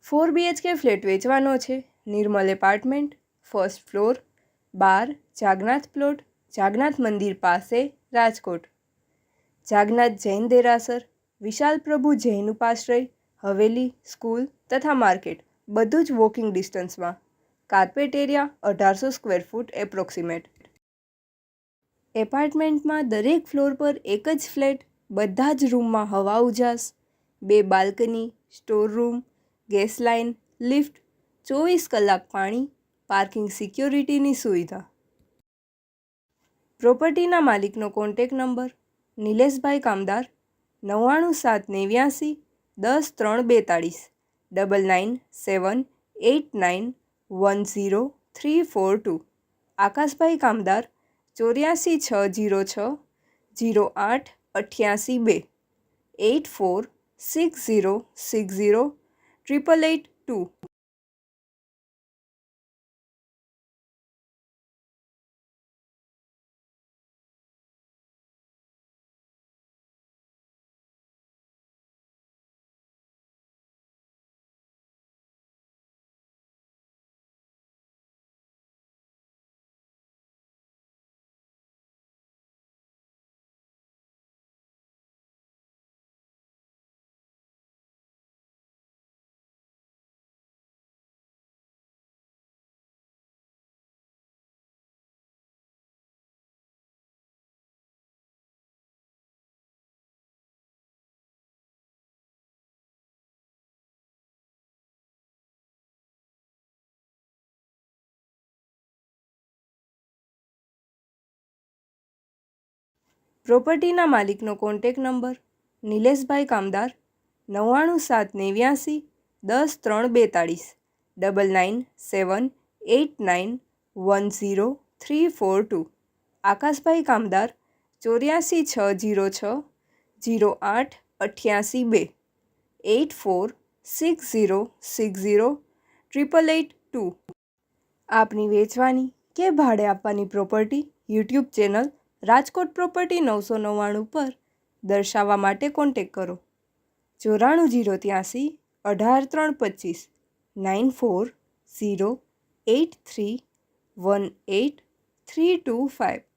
4 BHK flat વેચવાનો છે. Nirmal apartment, first floor, 12 Jagnath plot, Jagnath મંદિર પાસે, રાજકોટ. જાગનાથ જૈન દેરાસર, વિશાલ પ્રભુ જૈન ઉપાશ્રય, હવેલી, સ્કૂલ તથા માર્કેટ બધું જ વોકિંગ ડિસ્ટન્સમાં. Carpet area 1800 square foot approximate. એપાર્ટમેન્ટમાં દરેક ફ્લોર પર એક જ ફ્લેટ, બધા જ રૂમમાં હવા ઉજાસ, 2 balcony, store room, gas line, lift, 24 કલાક પાણી, પાર્કિંગ સિક્યોરિટીની સુવિધા. પ્રોપર્ટીના માલિકનો કોન્ટેક નંબર નિલેશભાઈ કામદાર 99789 10 3 42 9978910342. આકાશભાઈ કામદાર 84 606 08 88 2 84 60 60 882. પ્રોપર્ટીના માલિકનો કોન્ટેક નંબર નિલેશભાઈ કામદાર 99789 10 3 42 9978910342. આકાશભાઈ કામદાર 84 606 08 88 2 84 60 60 882. આપની વેચવાની કે ભાડે આપવાની property YouTube channel Rajkot property 999 પર દર્શાવવા માટે કોન્ટેક કરો. 94 083 18 325 94 083 18 325.